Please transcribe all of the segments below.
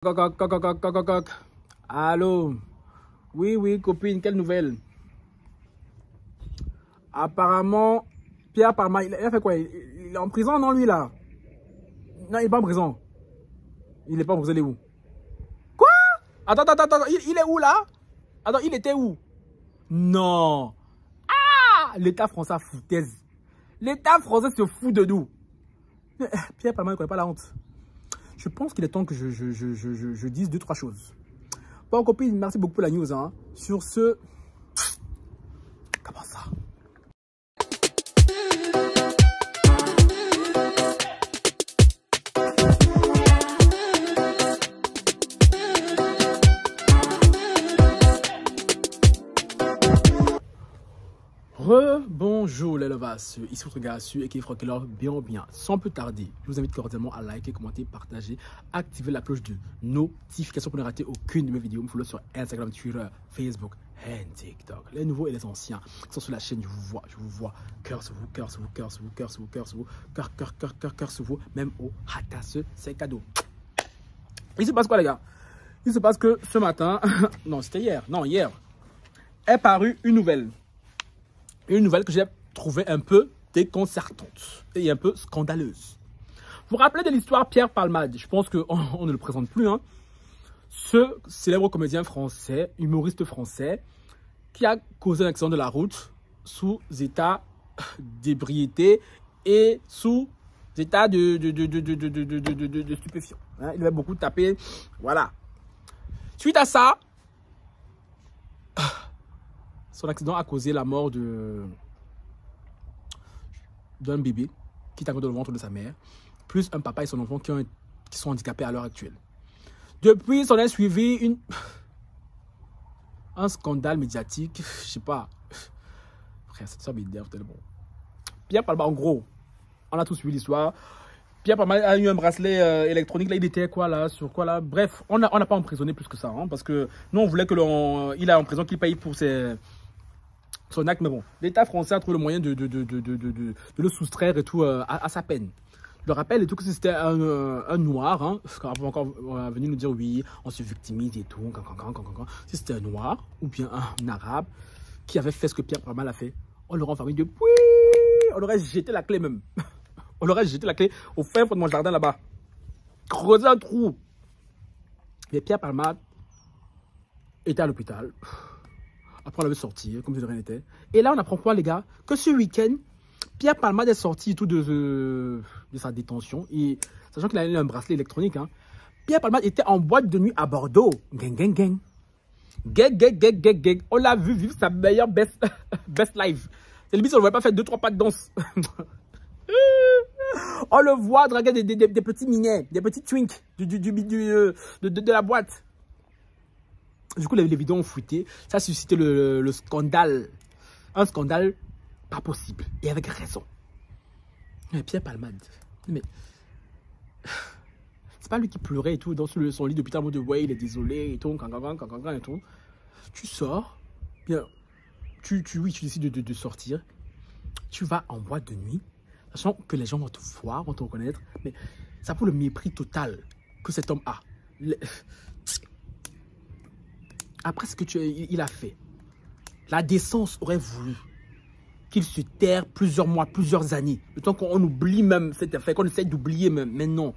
Coq, coq, coq, coq, coq, coq. Allô? Oui, copine, quelle nouvelle? Apparemment, Pierre Palma, il a fait quoi? Il est en prison, non, lui, là? Non, il est pas en prison. Il est pas en prison, il est où? Quoi? Attends, il est où, là? Attends, il était où? Non. Ah! L'État français a foutaise. L'État français se fout de nous. Pierre Palma ne connaît pas la honte. Je pense qu'il est temps que je dise 2-3 choses. Bon, copine, merci beaucoup pour la news. Hein. Sur ce... Comment ça? Bonjour les lovas, ici votre gars et qui fera bien. Sans plus tarder, je vous invite cordialement à liker, commenter, partager, activer la cloche de notification pour ne rater aucune de mes vidéos. Me follow sur Instagram, Twitter, Facebook et TikTok. Les nouveaux et les anciens qui sont sur la chaîne, je vous vois. Cœur sur vous, cœur sur vous, cœur sur vous, cœur sur vous, cœur sur vous, cœur sur vous, même au hatasse, c'est cadeau. Il se passe quoi les gars? Il se passe que ce matin, non c'était hier, est parue une nouvelle que j'ai trouvée un peu déconcertante et un peu scandaleuse. Vous vous rappelez de l'histoire Pierre Palmade? Je pense qu'on ne le présente plus. Hein. Ce célèbre comédien français, humoriste français, qui a causé un accident de la route sous état d'ébriété et sous état de stupéfiant. Hein. Il avait beaucoup tapé. Voilà. Suite à ça, son accident a causé la mort d'un bébé qui est encore dans le ventre de sa mère, plus un papa et son enfant qui sont handicapés à l'heure actuelle. Depuis, s'en est suivi un scandale médiatique, je sais pas. Frère, ça m'énerve tellement. Pierre Palma, en gros, on a tous suivi l'histoire. Pierre Palma a eu un bracelet électronique, là il était quoi là, sur quoi là. Bref, on n'a pas emprisonné plus que ça, hein, parce que nous on voulait qu'il ait en prison, qu'il paye pour son acte, mais bon, l'État français a trouvé le moyen de le soustraire et tout à sa peine. Je le rappelle et tout que c'était un noir, hein, on va encore venir nous dire oui, on se victimise et tout, si c'était un noir ou bien un arabe qui avait fait ce que Pierre Palma a fait, on l'aurait enfermé depuis, on aurait jeté la clé même, on aurait jeté la clé au fin fond de mon jardin là-bas, creuser un trou. Mais Pierre Palma était à l'hôpital. Après, on l'avait sorti, comme si de rien n'était. Et là, on apprend quoi, les gars? Que ce week-end, Pierre Palma est sorti tout de sa détention. Et sachant qu'il avait un bracelet électronique, hein, Pierre Palma était en boîte de nuit à Bordeaux. Gang. On l'a vu vivre sa meilleure best life. C'est limite, on ne le voit pas faire 2-3 pas de danse. On le voit draguer des petits minets, des petits twinks de la boîte. Du coup, les vidéos ont fuité. Ça a suscité le scandale. Un scandale pas possible. Et avec raison. Mais Pierre Palmade. Mais c'est pas lui qui pleurait et tout dans son lit d'hôpital en mode ouais, il est désolé et tout. Et tout. Tu sors. Bien. Tu décides de sortir. Tu vas en boîte de nuit. Sachant que les gens vont te voir, vont te reconnaître. Mais ça pour le mépris total que cet homme a. Après ce qu'il a fait, la décence aurait voulu qu'il se terre plusieurs mois, plusieurs années. Le temps qu'on oublie même cette affaire, qu'on essaie d'oublier même. Mais non,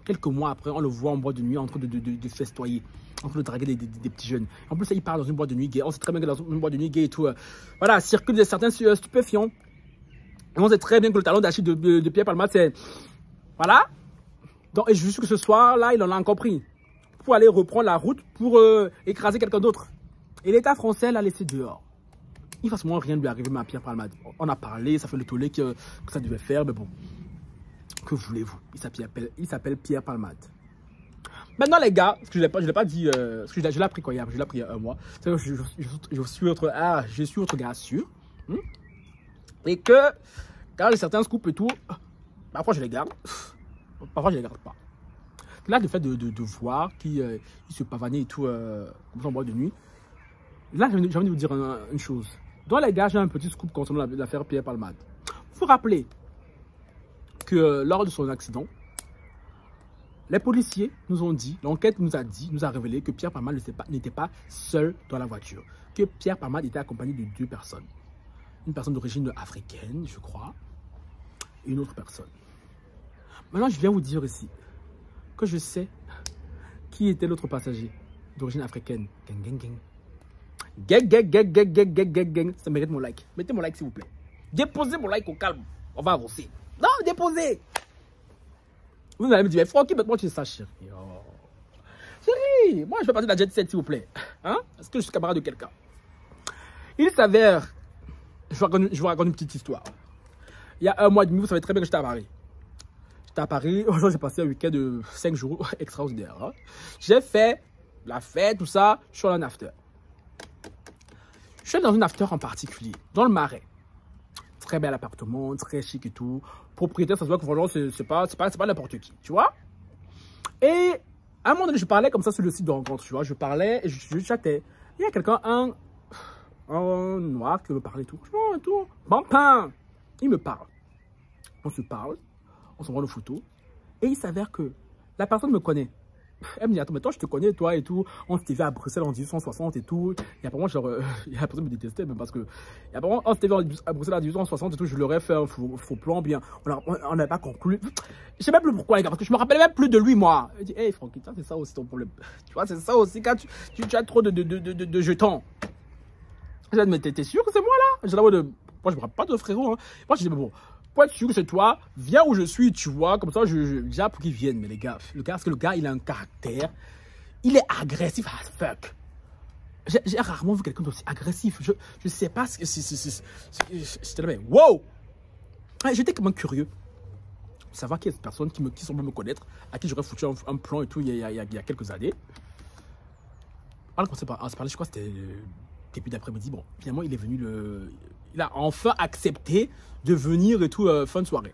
quelques mois après, on le voit en boîte de nuit en train de festoyer, en train de draguer des petits jeunes. En plus, il part dans une boîte de nuit gay. On sait très bien que dans une boîte de nuit gay et tout, voilà, circulent certains stupéfiants. Et on sait très bien que le talon d'Achille de Pierre Palma, c'est... Voilà. Donc, et je suis sûr que ce soir-là, il en a encore pris. Pour aller reprendre la route pour écraser quelqu'un d'autre. Et l'État français l'a laissé dehors. Il ne va sûrement rien lui arriver, mais à Pierre Palmade. On a parlé, ça fait le tollé que ça devait faire, mais bon. Que voulez-vous? Il s'appelle Pierre Palmade. Maintenant, les gars, ce que je ne l'ai pas dit, je l'ai appris quoi hier? Je l'ai appris il y a un mois. Je suis votre gars sûr. Et que, quand j'ai certains scoops et tout, parfois je les garde. Parfois je les garde pas. Là, le fait de voir qu'il se pavanait et tout, comme ça en boîte de nuit, là, j'ai envie de vous dire une chose. Dans les gars, j'ai un petit scoop concernant l'affaire Pierre Palmade. Vous vous rappelez que lors de son accident, Les policiers nous ont dit, l'enquête nous a révélé que Pierre Palmade n'était pas seul dans la voiture. Que Pierre Palmade était accompagné de 2 personnes. Une personne d'origine africaine, je crois, et une autre personne. Maintenant, je viens vous dire ici que je sais qui était l'autre passager d'origine africaine. Gang, gang, gang. Gang, gang, gang, gang, gang, gang, gang, gang. Ça mérite mon like. Mettez mon like, s'il vous plaît. Déposez mon like au calme. On va avancer. Non, déposez. Vous allez me dire, mais Francky, maintenant tu es ça, chérie. Oh. Chérie, moi je fais partie de la jet set, s'il vous plaît. Hein? Est-ce que je suis camarade de quelqu'un? Il s'avère, je vous raconte une petite histoire. Il y a 1 mois et demi, vous savez très bien que j'étais à Paris. J'étais à Paris, aujourd'hui j'ai passé un week-end de 5 jours extraordinaire. Hein? J'ai fait la fête, tout ça, je suis en after. Je suis dans une after en particulier, dans le Marais. Très bel appartement, très chic et tout. Propriétaire, ça se voit que franchement, c'est pas n'importe qui, tu vois. Et à un moment donné, je parlais comme ça sur le site de rencontre, tu vois. Je parlais, je chattais. Il y a quelqu'un, un noir qui me parlait et tout. Et tout. Bon pain. Il me parle. On se parle, on s'envoie nos photos. Et il s'avère que la personne me connaît. Elle me dit, attends, mais toi, je te connais, toi et tout. On s'était vu à Bruxelles en 1860 et tout. Et apparemment, genre, la personne me détestait, même parce que. Et apparemment, on s'était vu à Bruxelles en 1860 et tout. Je leur ai fait un faux plan, bien. On n'avait pas conclu. Je sais même plus pourquoi, les gars, parce que je me rappelais même plus de lui, moi. Je dis, hey, Francky, c'est ça aussi ton problème. Tu vois, c'est ça aussi quand tu as trop de jetons. Je dis, mais t'es sûr que c'est moi, là? Je dis, moi, je me rappelle pas de frérot, hein. Moi, je dis, mais bon. Pour être sûr que c'est toi, viens où je suis, tu vois, comme ça, déjà pour qu'ils viennent. Mais les gars, parce que le gars, il a un caractère, il est agressif as fuck. J'ai rarement vu quelqu'un d'aussi agressif. Je sais pas ce que c'était là, mais wow! J'étais quand même curieux de savoir qui est cette personne qui semble me connaître, à qui j'aurais foutu un plan et tout il y a quelques années. On a commencé à se parler, je crois que c'était début d'après-midi. Bon, finalement, il est venu il a enfin accepté de venir et tout, fin de soirée.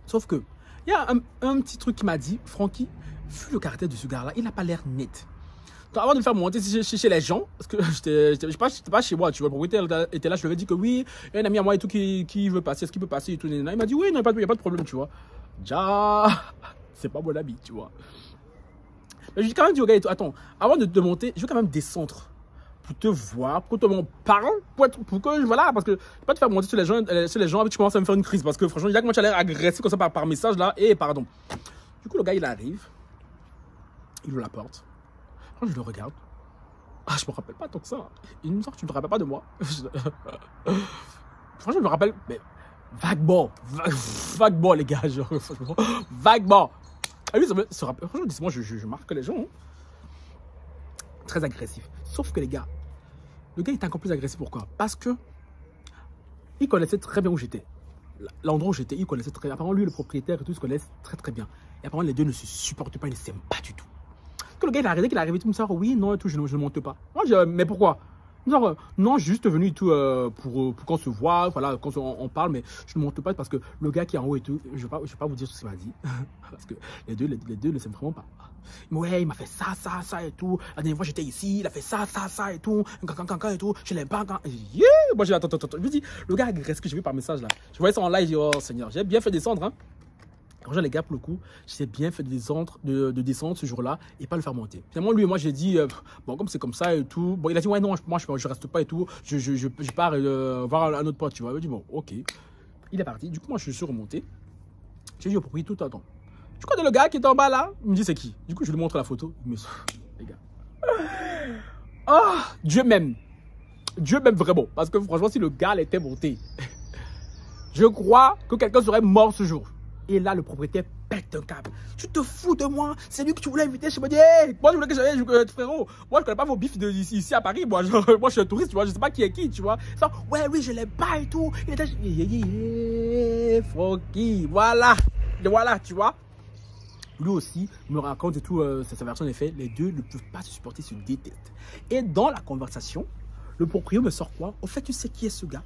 Sauf que, il y a un petit truc qui m'a dit, Francky, vu le caractère de ce gars-là, il n'a pas l'air net. Donc, avant de me faire monter chez les gens, parce que je n'étais pas chez moi, tu vois, le propriétaire était là, je lui avais dit que oui, il y a un ami à moi et tout qui veut passer, est-ce qu'il peut passer et tout. Il m'a dit oui, non, il n'y a pas de problème, tu vois. Déjà, c'est pas mon ami, tu vois. Mais j'ai quand même dit au gars, attends, avant de te monter, je veux quand même descendre. Pour te voir, pour que tu m'en parles, pour que, voilà, parce que pas te faire monter sur les gens, tu commences à me faire une crise, parce que franchement, il y a comment tu as l'air agressif comme ça par message là, et pardon. Du coup, le gars, il arrive, il ouvre la porte, quand je le regarde, je me rappelle pas tant que ça, il me semble que tu ne te rappelles pas de moi. Franchement, je me rappelle, mais vaguement, les gars, genre, vaguement. Ah oui, ça me rappelle, franchement, moi, je marque les gens, hein. Très agressif. Sauf que les gars, le gars est encore plus agressif. Pourquoi? Parce que il connaissait très bien où j'étais. L'endroit où j'étais, il connaissait très bien. Apparemment, lui, le propriétaire et tout, ils se connaissent très très bien. Et apparemment, les deux ne se supportent pas, ils ne s'aiment pas du tout. Que le gars, il a arrêté, qu'il est arrivé tout me dire, oui, non, et tout, je ne monte pas. Moi, je dis, mais pourquoi? Genre, non, je suis juste venu et tout pour qu'on se voit, voilà, quand on parle, mais je ne monte pas parce que le gars qui est en haut et tout, je ne vais pas vous dire ce qu'il m'a dit. Parce que les deux ne s'aiment vraiment pas. Mais ouais, il m'a fait ça et tout. La dernière fois, j'étais ici, il a fait ça et tout. Et tout. Je l'aime pas. Yeah! Moi, je dis, attends. Je lui dis, le gars agresse que j'ai vu par message là. Je voyais ça en live, je dis, oh Seigneur, j'ai bien fait descendre, hein. Franchement, les gars, pour le coup, j'ai bien fait de descendre ce jour-là et pas le faire monter. Finalement, lui et moi, j'ai dit, bon, comme c'est comme ça et tout. Bon, il a dit, ouais, non, moi, je reste pas et tout. Je pars voir un autre pote, tu vois. Il a dit, bon, ok. Il est parti. Du coup, moi, je suis remonté. J'ai dit au propriétaire, tout attends. Tu connais le gars qui est en bas là? Il me dit, c'est qui? Du coup, je lui montre la photo. Mais, les gars. Oh, Dieu m'aime. Dieu m'aime vraiment. Parce que franchement, si le gars était monté, je crois que quelqu'un serait mort ce jour. Et là, le propriétaire pète un câble. Tu te fous de moi? C'est lui que tu voulais inviter. Je me dis, hey, moi, je voulais que j'aille, frérot. Moi, je connais pas vos bifs ici à Paris. Moi, genre, moi, je suis un touriste, tu vois. Je sais pas qui est qui, tu vois. Ça, ouais, oui, je l'aime pas et tout. Il était. Francky. Voilà, tu vois. Lui aussi me raconte et tout, sa version des faits. Les deux ne peuvent pas se supporter, se détestent. Et dans la conversation, le propriétaire me sort quoi? Au fait, tu sais qui est ce gars?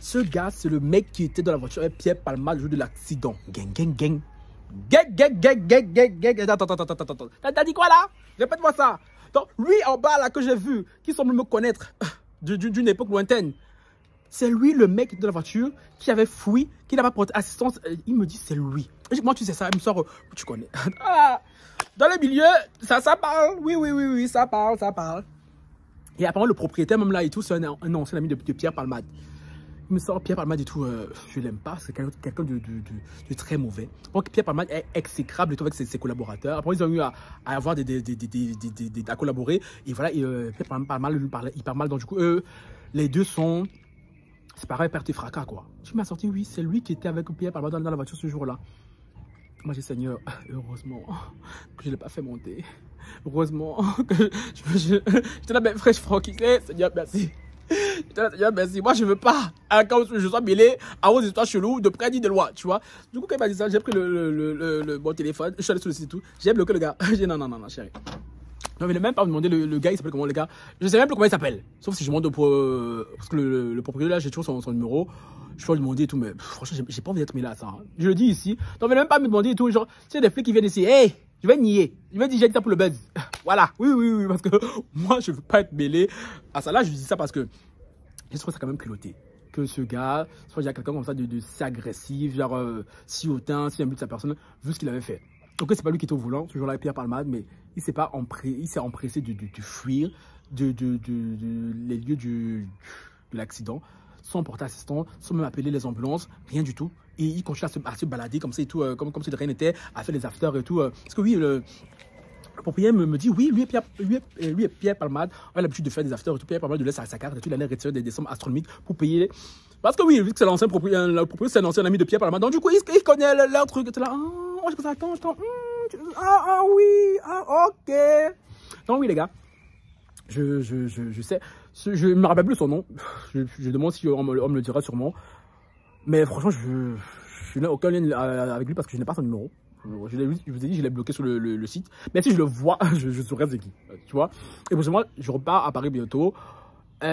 Ce gars, c'est le mec qui était dans la voiture avec Pierre Palmade le jour de l'accident. Gang. Attends. T'as dit quoi là? Répète-moi ça. Donc, lui en bas là que j'ai vu, qui semble me connaître d'une époque lointaine. c'est lui le mec de la voiture qui avait fui, qui n'a pas porté assistance. Il me dit, c'est lui. Moi, tu sais ça, il me sort, tu connais. Ah, dans le milieu, ça parle. Oui, ça parle. Et apparemment, le propriétaire, même là et tout, c'est un ancien ami de Pierre Palmade. Il me sort Pierre Palmade et tout, je l'aime pas, c'est quelqu'un de très mauvais. Donc Pierre Palmade est exécrable et tout avec ses collaborateurs. Après, ils ont eu à avoir à collaborer. Et voilà, Pierre Palmade il parle mal. Donc du coup, les deux sont, c'est pareil, perte et fracas quoi. Tu m'as sorti, oui, c'est lui qui était avec Pierre Palmade dans la voiture ce jour-là. Moi j'ai Seigneur, heureusement que je ne l'ai pas fait monter. Heureusement que j'étais là, mais fraîche franquille, Seigneur, merci. Merci. Moi, je veux pas, quand je sois mêlé à vos histoires cheloues de près ni de loin, tu vois. Du coup, quand il m'a dit ça, j'ai pris mon téléphone, je suis allé sur le site et tout. J'ai bloqué le gars. J'ai dit non, chérie. Non, mais il n'a même pas demandé le gars, il s'appelle comment le gars. Je sais même plus comment il s'appelle. Sauf si je demande parce que le propriétaire là, j'ai toujours son numéro. Je peux lui demander et tout, mais franchement, j'ai pas envie d'être mêlé à ça. Hein. Je le dis ici. Donc, il ne même pas me demander et tout. Genre, tu sais, des flics qui viennent ici. Hey, je vais nier. Je vais dire, j'ai dit ça pour le buzz. Voilà. Oui, parce que moi, je veux pas être mêlé à ça. Là, je dis ça parce que je trouve ça quand même culotté. Que ce gars, soit il y a quelqu'un comme ça de si agressif, genre si hautain, si imbu de sa personne, vu ce qu'il avait fait. Donc, c'est pas lui qui était au volant, ce jour-là, Pierre Palmade, mais il s'est empressé de fuir les lieux de l'accident, sans porter assistance, sans même appeler les ambulances, rien du tout. Et il continue à se balader comme ça et tout, comme si de rien n'était, à faire les afters et tout. Parce que oui, le propriétaire me dit, oui, lui et Pierre Palmade ont l'habitude de faire des afters et tout. Pierre Palmade de laisse sa carte et tout, il allait retirer des sommes astronomiques pour payer. Parce que oui, vu que c'est l'ancien propriétaire, c'est un ancien ami de Pierre Palmade, donc du coup, il connaît leur truc. Et là, je pense, attends, ok. Donc oui, les gars, je sais, je ne me rappelle plus son nom. Je demande si on me le dira sûrement. Mais franchement, je n'ai aucun lien avec lui parce que je n'ai pas son numéro. Je vous ai dit, je l'ai bloqué sur le site. Mais si je le vois, je saurais c'est qui. Tu vois. Et pour moi, je repars à Paris bientôt.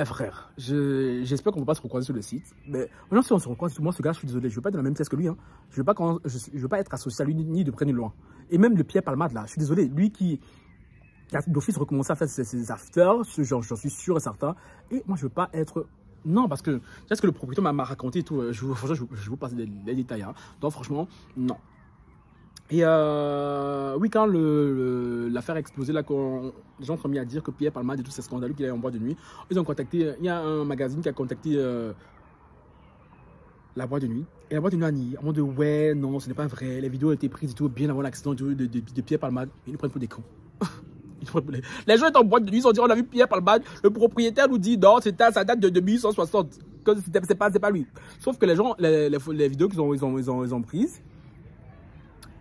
Frère, j'espère qu'on ne va pas se recroiser sur le site. Mais maintenant, si on se recroise, moi, ce gars, je suis désolé, je ne veux pas être dans la même pièce que lui. Hein. Je ne veux pas être associé à lui ni de près ni de loin. Et même le Pierre Palmade, là, je suis désolé, lui qui a d'office recommencé à faire ses afters, ce genre, j'en suis sûr et certain. Et moi, je ne veux pas être... Non, parce que c'est ce que le propriétaire m'a raconté et tout. Franchement, je vous passe les détails. Hein. Donc, franchement, non. Et oui, quand l'affaire a explosé, là, quand les gens sont mis à dire que Pierre Palmade et tout, c'est scandaleux qu'il est en boîte de nuit, ils ont contacté, il y a un magazine qui a contacté la boîte de nuit. Et la boîte de nuit a nié. On dit, ouais, non, ce n'est pas vrai. Les vidéos ont été prises et tout, bien avant l'accident de Pierre Palmade. Ils nous prennent pour des cons. Les gens étaient en boîte de nuit, ils ont dit, on a vu Pierre Palmade. Le propriétaire nous dit, non, ça date de 1860. Que c'est pas lui. Sauf que les gens, les vidéos qu'ils ont prises,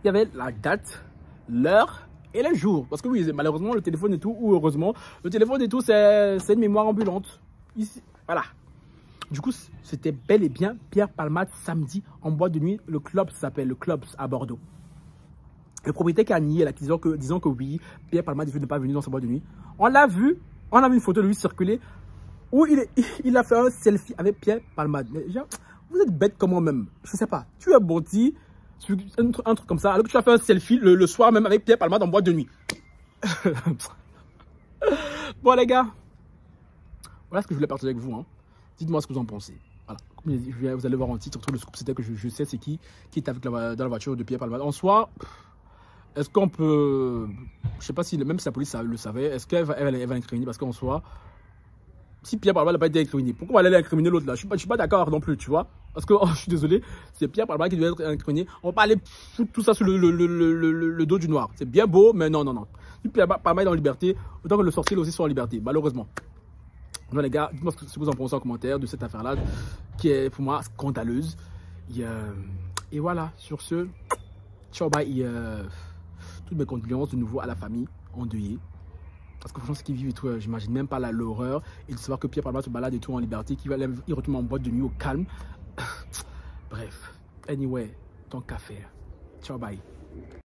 il y avait la date, l'heure et le jour. Parce que oui, malheureusement, le téléphone et tout, ou heureusement, le téléphone et tout, c'est une mémoire ambulante. Ici, voilà. Du coup, c'était bel et bien Pierre Palmade samedi en boîte de nuit. Le club s'appelle le Clubs à Bordeaux. Le propriétaire qui a nié, là, disant que oui, Pierre Palmade n'est pas venu dans sa boîte de nuit. On l'a vu, on a vu une photo de lui circuler où il a fait un selfie avec Pierre Palmade. Mais genre, vous êtes bête comment même. Je sais pas. Tu es bâti. Un truc comme ça, alors que tu as fait un selfie le soir même avec Pierre Palmade en boîte de nuit. Bon les gars, voilà ce que je voulais partager avec vous. Hein. Dites-moi ce que vous en pensez. Voilà. Vous allez voir en titre, le scoop c'était que je sais c'est qui est avec dans la voiture de Pierre Palmade. En soi, est-ce qu'on peut, je sais pas si même si la police le savait, est-ce qu'elle va l'incriminer parce qu'en soi, si Pierre Palmade n'a pas été incriminé, pourquoi on va aller incriminer l'autre là? Je suis pas d'accord non plus, tu vois. Parce que je suis désolé, c'est Pierre Palmade qui doit être incriminé. On va pas aller foutre tout ça sur le dos du noir. C'est bien beau, mais non. Si Pierre Palmade est en liberté, autant que le sorcier aussi soit en liberté, malheureusement. Donc les gars, dites-moi ce que vous en pensez en commentaire de cette affaire-là, qui est pour moi scandaleuse. Et voilà, sur ce, ciao, bye. Toutes mes condoléances de nouveau à la famille endeuillée. Parce que franchement, ce qu'ils vivent et tout, j'imagine même pas l'horreur. Et de savoir que Pierre Palmade se balade et tout en liberté, qu'il retourne en boîte de nuit au calme. Bref, anyway, tant qu'à faire. Ciao, bye.